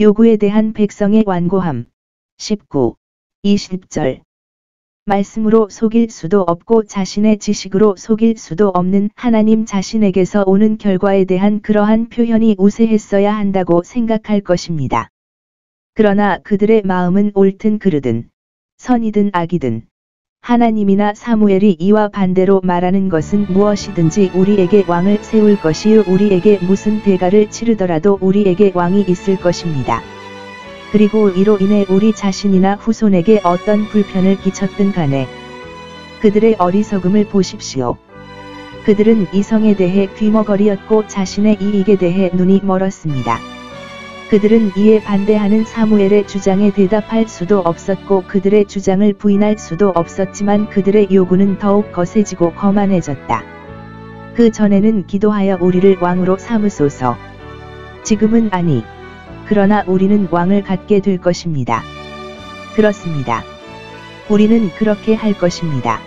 요구에 대한 백성의 완고함. 19, 20절. 말씀으로 속일 수도 없고 자신의 지식으로 속일 수도 없는 하나님 자신에게서 오는 결과에 대한 그러한 표현이 우세했어야 한다고 생각할 것입니다. 그러나 그들의 마음은 옳든 그르든, 선이든 악이든, 하나님이나 사무엘이 이와 반대로 말하는 것은 무엇이든지 우리에게 왕을 세울 것이요 우리에게 무슨 대가를 치르더라도 우리에게 왕이 있을 것입니다. 그리고 이로 인해 우리 자신이나 후손에게 어떤 불편을 끼쳤든 간에 그들의 어리석음을 보십시오. 그들은 이성에 대해 귀머거리였고 자신의 이익에 대해 눈이 멀었습니다. 그들은 이에 반대하는 사무엘의 주장에 대답할 수도 없었고 그들의 주장을 부인할 수도 없었지만 그들의 요구는 더욱 거세지고 거만해졌다. 그 전에는 기도하여 우리를 왕으로 삼으소서. 지금은 아니. 그러나 우리는 왕을 갖게 될 것입니다. 그렇습니다. 우리는 그렇게 할 것입니다.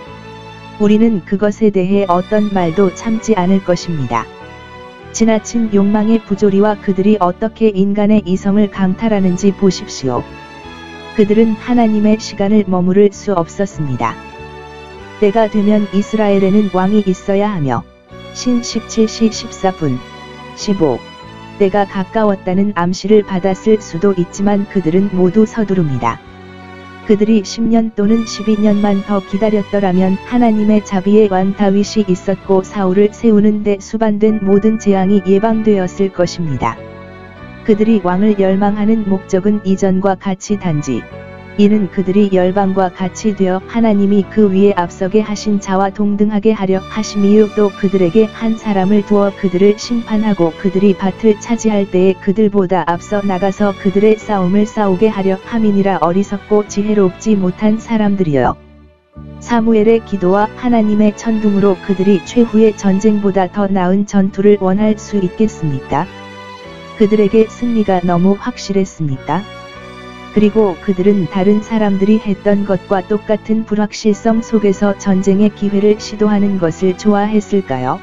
우리는 그것에 대해 어떤 말도 참지 않을 것입니다. 지나친 욕망의 부조리와 그들이 어떻게 인간의 이성을 강탈하는지 보십시오. 그들은 하나님의 시간을 머무를 수 없었습니다. 때가 되면 이스라엘에는 왕이 있어야 하며 신 17시 14분 15 때가 가까웠다는 암시를 받았을 수도 있지만 그들은 모두 서두릅니다. 그들이 10년 또는 12년만 더 기다렸더라면 하나님의 자비의 왕 다윗이 있었고 사울을 세우는 데 수반된 모든 재앙이 예방되었을 것입니다. 그들이 왕을 열망하는 목적은 이전과 같이 단지 이는 그들이 열방과 같이 되어 하나님이 그 위에 앞서게 하신 자와 동등하게 하려 하심이요 또 그들에게 한 사람을 두어 그들을 심판하고 그들이 밭을 차지할 때에 그들보다 앞서 나가서 그들의 싸움을 싸우게 하려 함이니라. 어리석고 지혜롭지 못한 사람들이여. 사무엘의 기도와 하나님의 천둥으로 그들이 최후의 전쟁보다 더 나은 전투를 원할 수 있겠습니까? 그들에게 승리가 너무 확실했습니까? 그리고 그들은 다른 사람들이 했던 것과 똑같은 불확실성 속에서 전쟁의 기회를 시도하는 것을 좋아했을까요?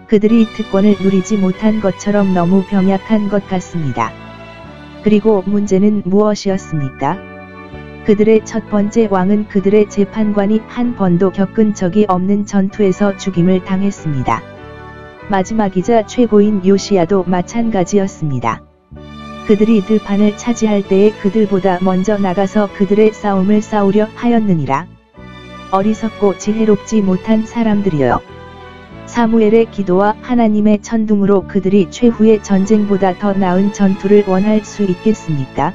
그들이 특권을 누리지 못한 것처럼 너무 병약한 것 같습니다. 그리고 문제는 무엇이었습니까? 그들의 첫 번째 왕은 그들의 재판관이 한 번도 겪은 적이 없는 전투에서 죽임을 당했습니다. 마지막이자 최고인 요시야도 마찬가지였습니다. 그들이 들판을 차지할 때에 그들보다 먼저 나가서 그들의 싸움을 싸우려 하였느니라. 어리석고 지혜롭지 못한 사람들이여. 사무엘의 기도와 하나님의 천둥으로 그들이 최후의 전쟁보다 더 나은 전투를 원할 수 있겠습니까?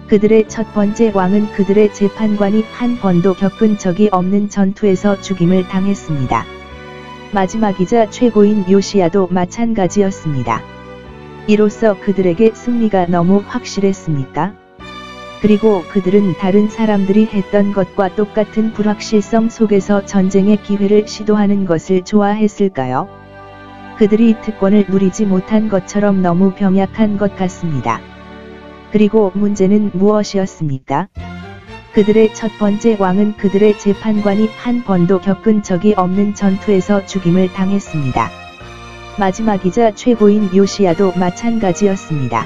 그들의 첫 번째 왕은 그들의 재판관이 한 번도 겪은 적이 없는 전투에서 죽임을 당했습니다. 마지막이자 최고인 요시야도 마찬가지였습니다. 이로써 그들에게 승리가 너무 확실했습니까? 그리고 그들은 다른 사람들이 했던 것과 똑같은 불확실성 속에서 전쟁의 기회를 시도하는 것을 좋아했을까요? 그들이 특권을 누리지 못한 것처럼 너무 병약한 것 같습니다. 그리고 문제는 무엇이었습니까? 그들의 첫 번째 왕은 그들의 재판관이 한 번도 겪은 적이 없는 전투에서 죽임을 당했습니다. 마지막이자 최고인 요시야도 마찬가지였습니다.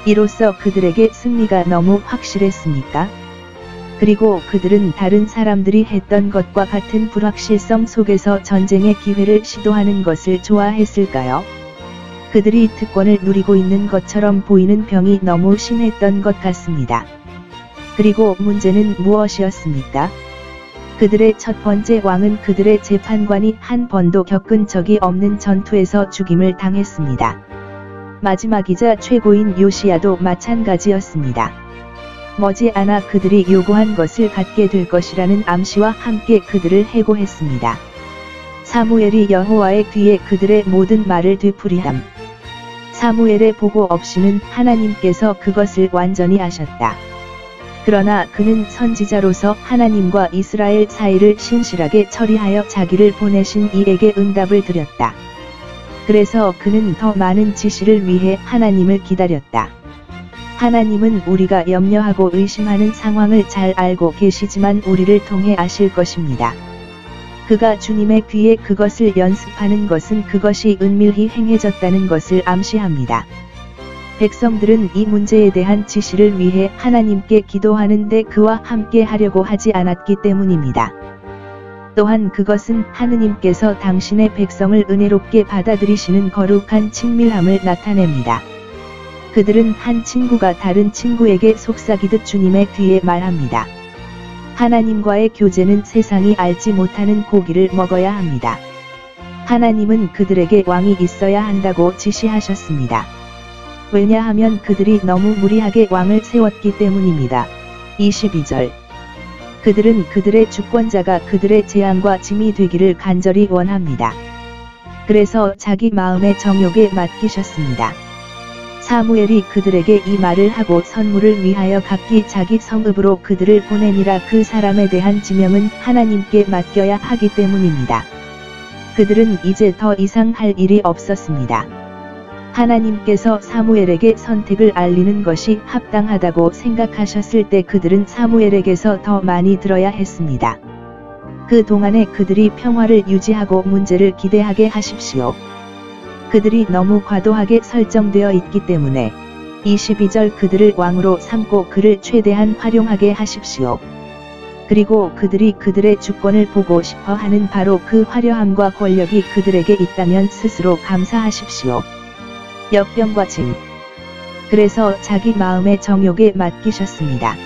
이로써 그들에게 승리가 너무 확실했습니까? 그리고 그들은 다른 사람들이 했던 것과 같은 불확실성 속에서 전쟁의 기회를 시도하는 것을 좋아했을까요? 그들이 특권을 누리고 있는 것처럼 보이는 병이 너무 심했던 것 같습니다. 그리고 문제는 무엇이었습니까? 그들의 첫 번째 왕은 그들의 재판관이 한 번도 겪은 적이 없는 전투에서 죽임을 당했습니다. 마지막이자 최고인 요시야도 마찬가지였습니다. 머지않아 그들이 요구한 것을 갖게 될 것이라는 암시와 함께 그들을 해고했습니다. 사무엘이 여호와의 귀에 그들의 모든 말을 되풀이함. 사무엘의 보고 없이는 하나님께서 그것을 완전히 아셨다. 그러나 그는 선지자로서 하나님과 이스라엘 사이를 신실하게 처리하여 자기를 보내신 이에게 응답을 드렸다. 그래서 그는 더 많은 지시를 위해 하나님을 기다렸다. 하나님은 우리가 염려하고 의심하는 상황을 잘 알고 계시지만 우리를 통해 아실 것입니다. 그가 주님의 귀에 그것을 연습하는 것은 그것이 은밀히 행해졌다는 것을 암시합니다. 백성들은 이 문제에 대한 지시를 위해 하나님께 기도하는데 그와 함께 하려고 하지 않았기 때문입니다. 또한 그것은 하느님께서 당신의 백성을 은혜롭게 받아들이시는 거룩한 친밀함을 나타냅니다. 그들은 한 친구가 다른 친구에게 속삭이듯 주님의 뒤에 말합니다. 하나님과의 교제는 세상이 알지 못하는 고기를 먹어야 합니다. 하나님은 그들에게 왕이 있어야 한다고 지시하셨습니다. 왜냐하면 그들이 너무 무리하게 왕을 세웠기 때문입니다. 22절. 그들은 그들의 주권자가 그들의 재앙과 짐이 되기를 간절히 원합니다. 그래서 자기 마음의 정욕에 맡기셨습니다. 사무엘이 그들에게 이 말을 하고 선물을 위하여 각기 자기 성읍으로 그들을 보내니라. 그 사람에 대한 지명은 하나님께 맡겨야 하기 때문입니다. 그들은 이제 더 이상 할 일이 없었습니다. 하나님께서 사무엘에게 선택을 알리는 것이 합당하다고 생각하셨을 때 그들은 사무엘에게서 더 많이 들어야 했습니다. 그 동안에 그들이 평화를 유지하고 문제를 기대하게 하십시오. 그들이 너무 과도하게 설정되어 있기 때문에 22절 그들을 왕으로 삼고 그를 최대한 활용하게 하십시오. 그리고 그들이 그들의 주권을 보고 싶어 하는 바로 그 화려함과 권력이 그들에게 있다면 스스로 감사하십시오. 역병과 짐. 그래서 자기 마음의 정욕에 맡기셨습니다.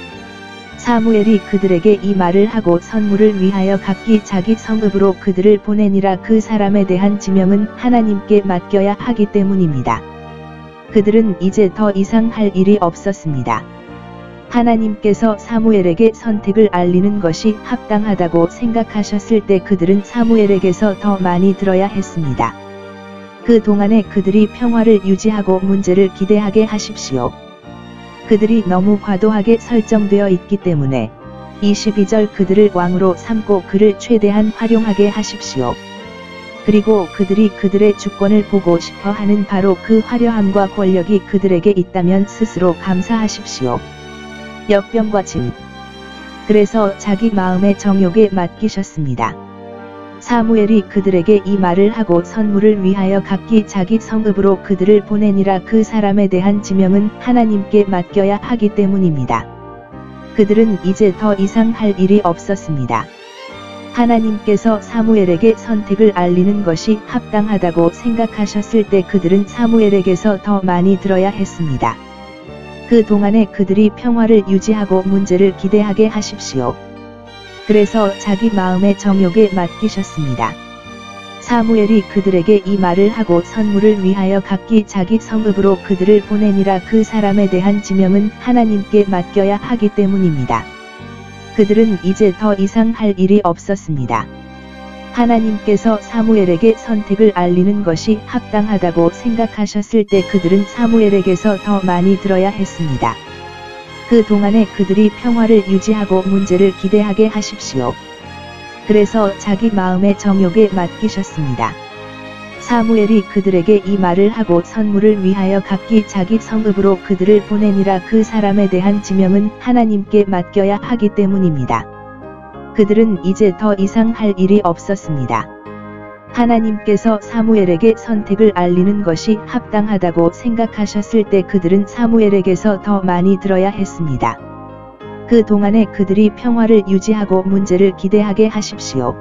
사무엘이 그들에게 이 말을 하고 선물을 위하여 각기 자기 성읍으로 그들을 보내니라. 그 사람에 대한 지명은 하나님께 맡겨야 하기 때문입니다. 그들은 이제 더 이상 할 일이 없었습니다. 하나님께서 사무엘에게 선택을 알리는 것이 합당하다고 생각하셨을 때 그들은 사무엘에게서 더 많이 들어야 했습니다. 그 동안에 그들이 평화를 유지하고 문제를 기대하게 하십시오. 그들이 너무 과도하게 설정되어 있기 때문에 22절 그들을 왕으로 삼고 그를 최대한 활용하게 하십시오. 그리고 그들이 그들의 주권을 보고 싶어 하는 바로 그 화려함과 권력이 그들에게 있다면 스스로 감사하십시오. 역병과 짐. 그래서 자기 마음의 정욕에 맡기셨습니다. 사무엘이 그들에게 이 말을 하고 선물을 위하여 각기 자기 성읍으로 그들을 보내니라. 그 사람에 대한 지명은 하나님께 맡겨야 하기 때문입니다. 그들은 이제 더 이상 할 일이 없었습니다. 하나님께서 사무엘에게 선택을 알리는 것이 합당하다고 생각하셨을 때 그들은 사무엘에게서 더 많이 들어야 했습니다. 그 동안에 그들이 평화를 유지하고 문제를 기대하게 하십시오. 그래서 자기 마음의 정욕에 맡기셨습니다. 사무엘이 그들에게 이 말을 하고 선물을 위하여 각기 자기 성읍으로 그들을 보내니라. 그 사람에 대한 지명은 하나님께 맡겨야 하기 때문입니다. 그들은 이제 더 이상 할 일이 없었습니다. 하나님께서 사무엘에게 선택을 알리는 것이 합당하다고 생각하셨을 때 그들은 사무엘에게서 더 많이 들어야 했습니다. 그 동안에 그들이 평화를 유지하고 문제를 기대하게 하십시오. 그래서 자기 마음의 정욕에 맡기셨습니다. 사무엘이 그들에게 이 말을 하고 선물을 위하여 각기 자기 성읍으로 그들을 보내니라. 그 사람에 대한 지명은 하나님께 맡겨야 하기 때문입니다. 그들은 이제 더 이상 할 일이 없었습니다. 하나님께서 사무엘에게 선택을 알리는 것이 합당하다고 생각하셨을 때 그들은 사무엘에게서 더 많이 들어야 했습니다. 그 동안에 그들이 평화를 유지하고 문제를 기대하게 하십시오.